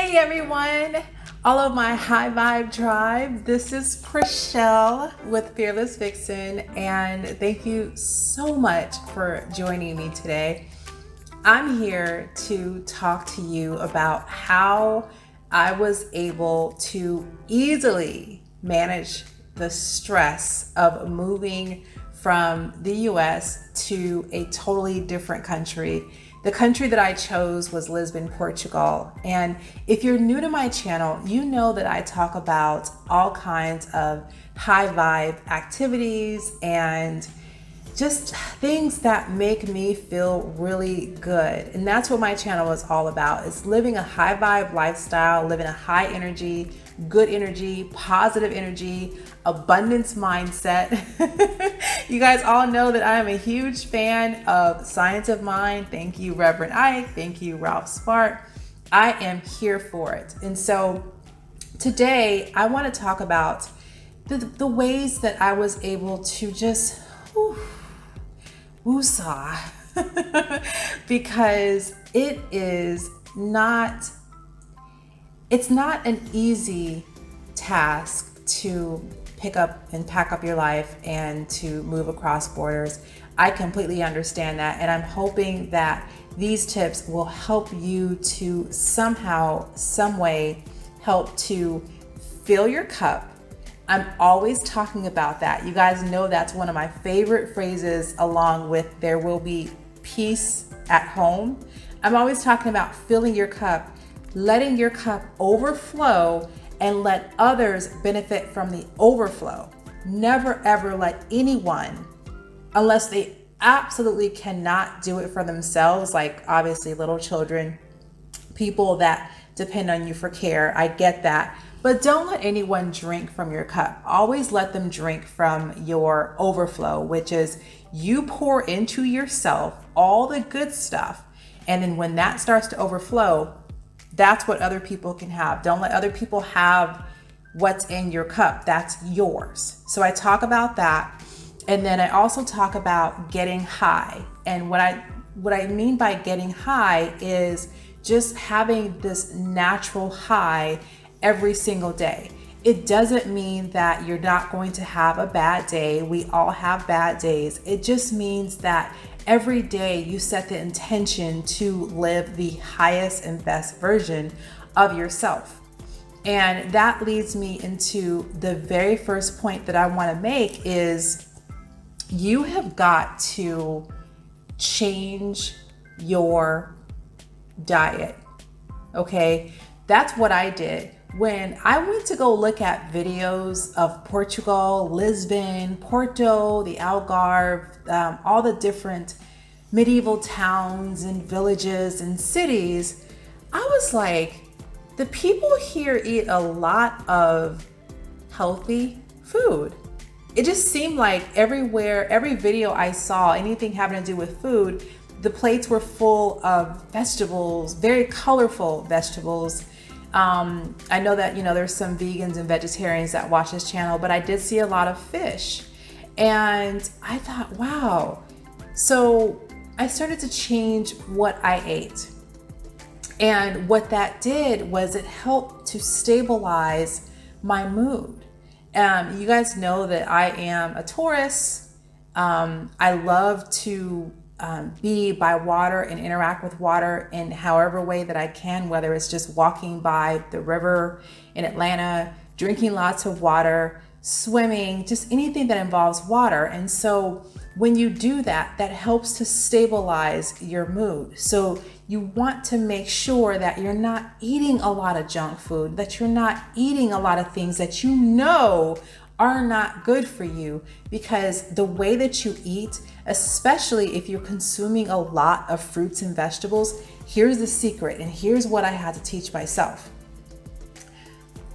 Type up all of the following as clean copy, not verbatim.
Hey everyone, all of my high vibe tribe. This is Prachel with Fearless Vixen, and thank you so much for joining me today. I'm here to talk to you about how I was able to easily manage the stress of moving from the US to a totally different country. The country that I chose was Lisbon, Portugal. And if you're new to my channel, you know that I talk about all kinds of high vibe activities and just things that make me feel really good. And that's what my channel is all about. It's living a high vibe lifestyle, living a high energy, good energy, positive energy, abundance mindset. You guys all know that I am a huge fan of Science of Mind. Thank you, Reverend Ike. Thank you, Ralph Spark. I am here for it. And so today I want to talk about the ways that I was able to just woosah because it's not an easy task to pick up and pack up your life and to move across borders. I completely understand that, and I'm hoping that these tips will help you to somehow, some way, help to fill your cup. I'm always talking about that. You guys know that's one of my favorite phrases, along with there will be peace at home. I'm always talking about filling your cup, letting your cup overflow, and let others benefit from the overflow. Never ever let anyone, unless they absolutely cannot do it for themselves, like obviously little children, people that depend on you for care, I get that. But don't let anyone drink from your cup. Always let them drink from your overflow, which is you pour into yourself all the good stuff. And then when that starts to overflow, that's what other people can have. Don't let other people have what's in your cup. That's yours. So I talk about that. And then I also talk about getting high. And what I mean by getting high is just having this natural high every single day. It doesn't mean that you're not going to have a bad day. We all have bad days. It just means that every day you set the intention to live the highest and best version of yourself. And that leads me into the very first point that I want to make is you have got to change your diet. Okay? That's what I did. When I went to go look at videos of Portugal, Lisbon, Porto, the Algarve, all the different medieval towns and villages and cities, I was like, the people here eat a lot of healthy food. It just seemed like everywhere, every video I saw, anything having to do with food, the plates were full of vegetables, very colorful vegetables. I know that, there's some vegans and vegetarians that watch this channel, but I did see a lot of fish. And I thought, wow. So I started to change what I ate. And what that did was it helped to stabilize my mood. You guys know that I am a Taurus. I love to be by water and interact with water in however way that I can, whether it's just walking by the river in Atlanta, drinking lots of water, swimming, just anything that involves water. And so when you do that, that helps to stabilize your mood. So you want to make sure that you're not eating a lot of junk food, that you're not eating a lot of things that you know are not good for you, because the way that you eat, especially if you're consuming a lot of fruits and vegetables, here's the secret, and here's what I had to teach myself.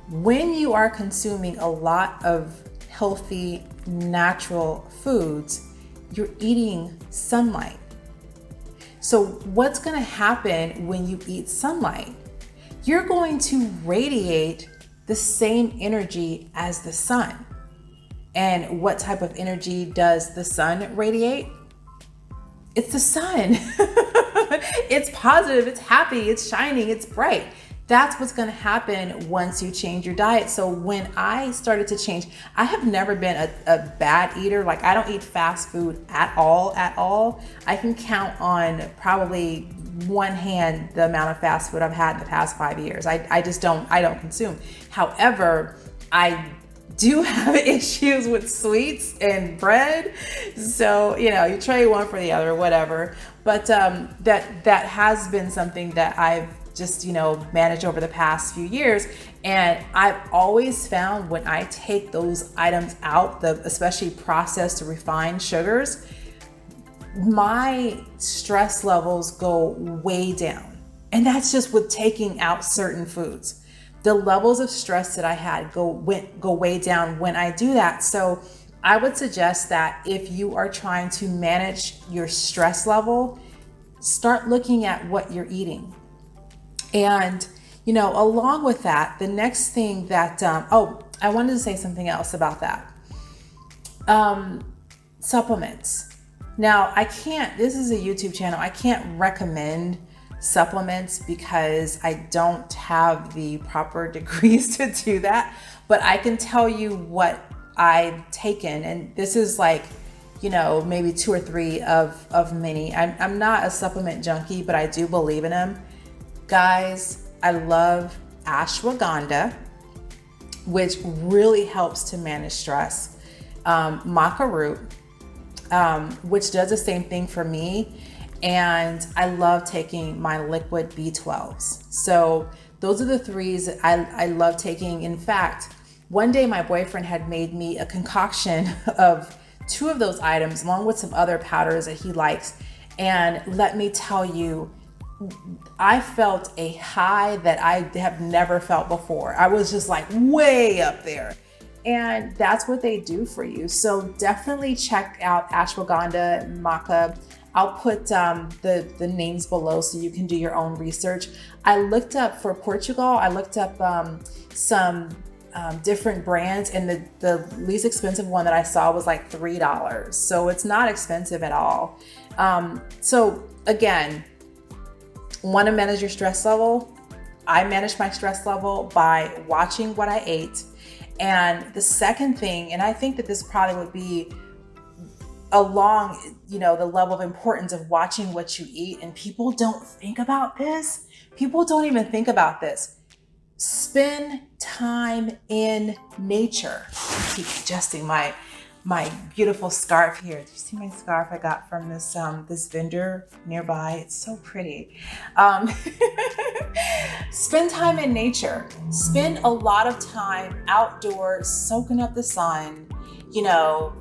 When you are consuming a lot of healthy, natural foods, you're eating sunlight. So what's going to happen when you eat sunlight? You're going to radiate the same energy as the sun. And what type of energy does the sun radiate? It's the sun. It's positive, it's happy, it's shining, it's bright. That's what's going to happen once you change your diet. So when I started to change, I have never been a bad eater. Like, I don't eat fast food at all. I can count on probably one hand the amount of fast food I've had in the past 5 years. I just don't consume. However, I do have issues with sweets and bread. So, you trade one for the other, whatever. But that has been something that I've just, managed over the past few years. And I've always found when I take those items out, especially processed or refined sugars, my stress levels go way down. And that's just with taking out certain foods. The levels of stress that I had go way down when I do that. So I would suggest that if you are trying to manage your stress level, start looking at what you're eating. And, along with that, the next thing that, I wanted to say something else about that. Supplements. Now, this is a YouTube channel. I can't recommend supplements because I don't have the proper degrees to do that, but I can tell you what I've taken. And this is like, maybe 2 or 3 of many. I'm not a supplement junkie, but I do believe in them. Guys, I love ashwagandha, which really helps to manage stress. Maca Root, which does the same thing for me. And I love taking my liquid B12s. So those are the 3s that I love taking. In fact, one day my boyfriend had made me a concoction of 2 of those items along with some other powders that he likes. And let me tell you, I felt a high that I have never felt before. I was just like way up there. And that's what they do for you. So definitely check out ashwagandha and maca. I'll put the names below so you can do your own research. I looked up for Portugal. I looked up some different brands, and the least expensive one that I saw was like $3. So it's not expensive at all. So again, want to manage your stress level? I manage my stress level by watching what I ate. And the second thing, and I think that this probably would be along, the level of importance of watching what you eat. And people don't think about this. People don't even think about this. Spend time in nature. I keep adjusting my beautiful scarf here. Do you see my scarf I got from this vendor nearby? It's so pretty. Spend time in nature. Spend a lot of time outdoors, soaking up the sun,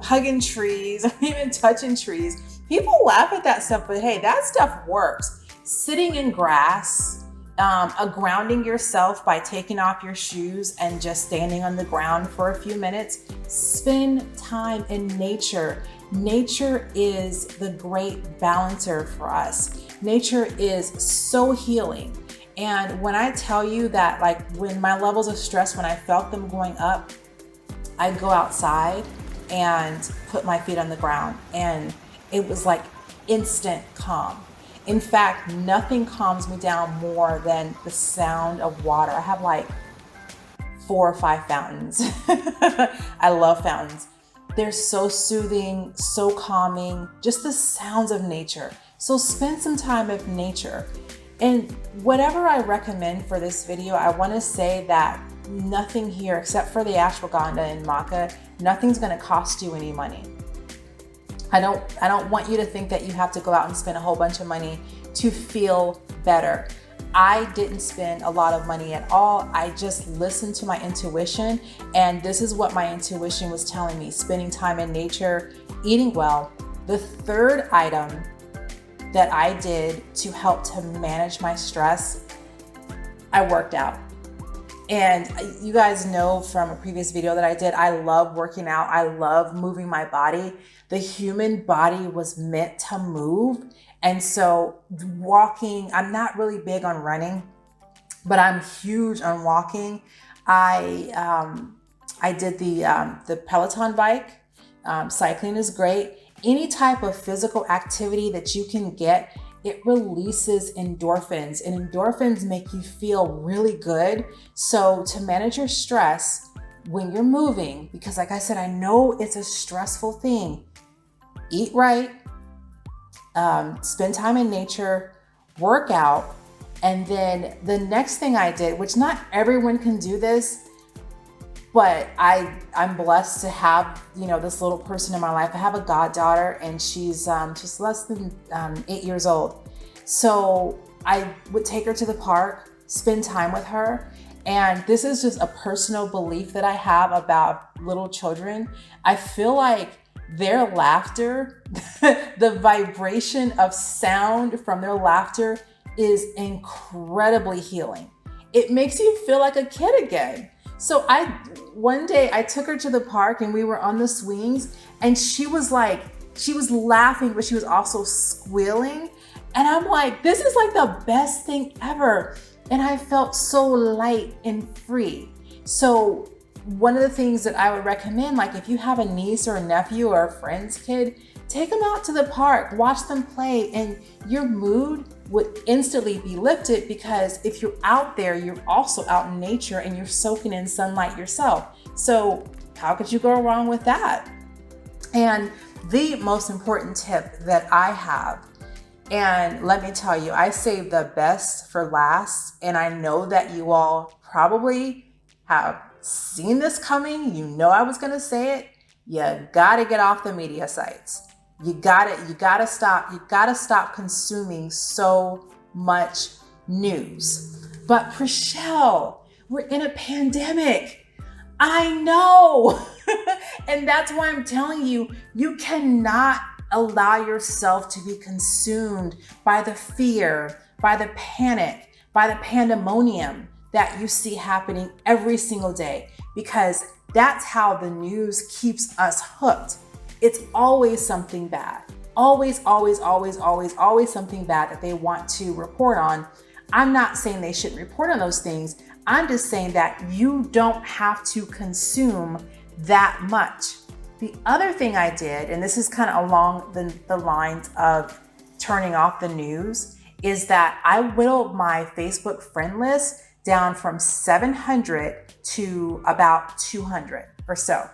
hugging trees, or even touching trees. People laugh at that stuff, but hey, that stuff works. Sitting in grass, grounding yourself by taking off your shoes and just standing on the ground for a few minutes. Spend time in nature. Nature is the great balancer for us. Nature is so healing. And when I tell you that, like, when my levels of stress, when I felt them going up, I'd go outside and put my feet on the ground, and it was like instant calm. In fact, nothing calms me down more than the sound of water. I have like 4 or 5 fountains. I love fountains. They're so soothing, so calming, just the sounds of nature. So spend some time with nature. And whatever I recommend for this video, I want to say that nothing here, except for the ashwagandha and maca, nothing's going to cost you any money. I don't want you to think that you have to go out and spend a whole bunch of money to feel better. I didn't spend a lot of money at all. I just listened to my intuition, and this is what my intuition was telling me: spending time in nature, eating well. The third item that I did to help to manage my stress, I worked out. And you guys know from a previous video that I did, I love working out. I love moving my body. The human body was meant to move. And so walking, I'm not really big on running, but I'm huge on walking. I did the Peloton bike. Cycling is great. Any type of physical activity that you can get it releases endorphins, and endorphins make you feel really good. So to manage your stress when you're moving, because like I said, I know it's a stressful thing, eat right, spend time in nature, work out. And then the next thing I did, which not everyone can do this, but I'm blessed to have, this little person in my life. I have a goddaughter, and she's less than 8 years old. So I would take her to the park, spend time with her. And this is just a personal belief that I have about little children. I feel like their laughter, the vibration of sound from their laughter is incredibly healing. It makes you feel like a kid again. So one day I took her to the park, and we were on the swings, and she was laughing, but she was also squealing. And I'm like, this is like the best thing ever. And I felt so light and free. So one of the things that I would recommend, like if you have a niece or a nephew or a friend's kid, take them out to the park, watch them play, and your mood would instantly be lifted, because if you're out there, you're also out in nature and you're soaking in sunlight yourself. So how could you go wrong with that? And the most important tip that I have, and let me tell you, I saved the best for last, and I know that you all probably have seen this coming. You know I was gonna say it. You gotta get off the media sites. You gotta stop consuming so much news. But Prachel, we're in a pandemic. I know. And that's why I'm telling you, you cannot allow yourself to be consumed by the fear, by the panic, by the pandemonium that you see happening every single day, because that's how the news keeps us hooked. It's always something bad. Always, always, always, always, always something bad that they want to report on. I'm not saying they shouldn't report on those things. I'm just saying that you don't have to consume that much. The other thing I did, and this is kind of along the lines of turning off the news, is that I whittled my Facebook friend list down from 700 to about 200 or so.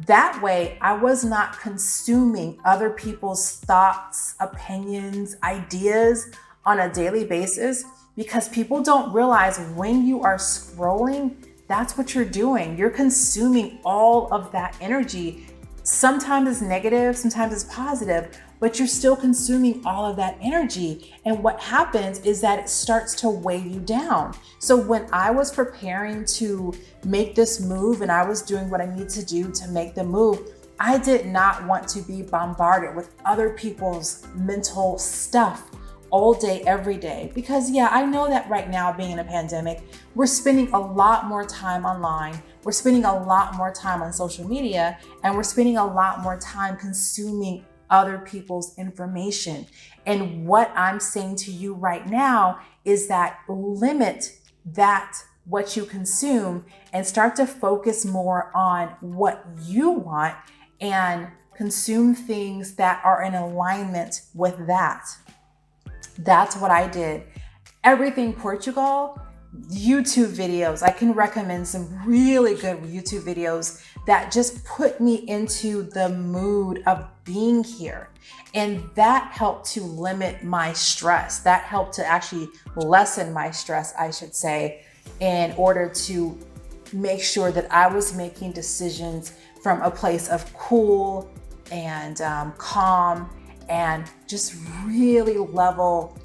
That way, I was not consuming other people's thoughts, opinions, ideas on a daily basis, because people don't realize when you are scrolling, that's what you're doing. You're consuming all of that energy. Sometimes it's negative, sometimes it's positive, but you're still consuming all of that energy. And what happens is that it starts to weigh you down. So when I was preparing to make this move and I was doing what I need to do to make the move, I did not want to be bombarded with other people's mental stuff all day, every day. Because yeah, I know that right now, being in a pandemic, we're spending a lot more time online. We're spending a lot more time on social media, and we're spending a lot more time consuming other people's information. And what I'm saying to you right now is that limit what you consume and start to focus more on what you want and consume things that are in alignment with that. That's what I did. Everything Portugal, YouTube videos. I can recommend some really good YouTube videos that just put me into the mood of being here. And that helped to limit my stress. That helped to actually lessen my stress, I should say, in order to make sure that I was making decisions from a place of cool and calm and just really level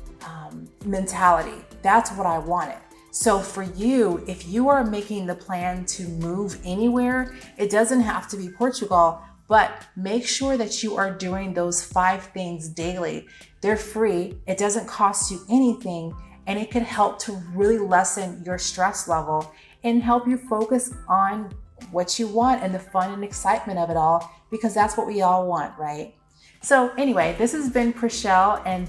mentality. That's what I wanted. So for you, if you are making the plan to move anywhere, it doesn't have to be Portugal, but make sure that you are doing those 5 things daily. They're free. It doesn't cost you anything, and it can help to really lessen your stress level and help you focus on what you want and the fun and excitement of it all, because that's what we all want, right? So anyway, this has been Prachel, and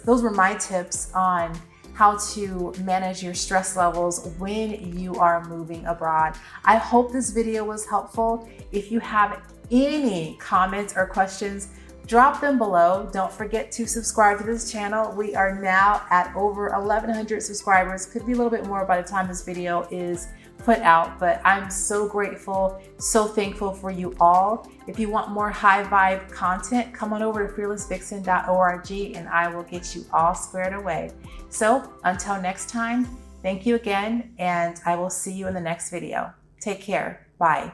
those were my tips on how to manage your stress levels when you are moving abroad. I hope this video was helpful. If you have any comments or questions, drop them below. Don't forget to subscribe to this channel. We are now at over 1,100 subscribers. Could be a little bit more by the time this video is put out, but I'm so grateful, so thankful for you all. If you want more high vibe content, come on over to fearlessvixen.org and I will get you all squared away. So until next time, thank you again, and I will see you in the next video. Take care. Bye.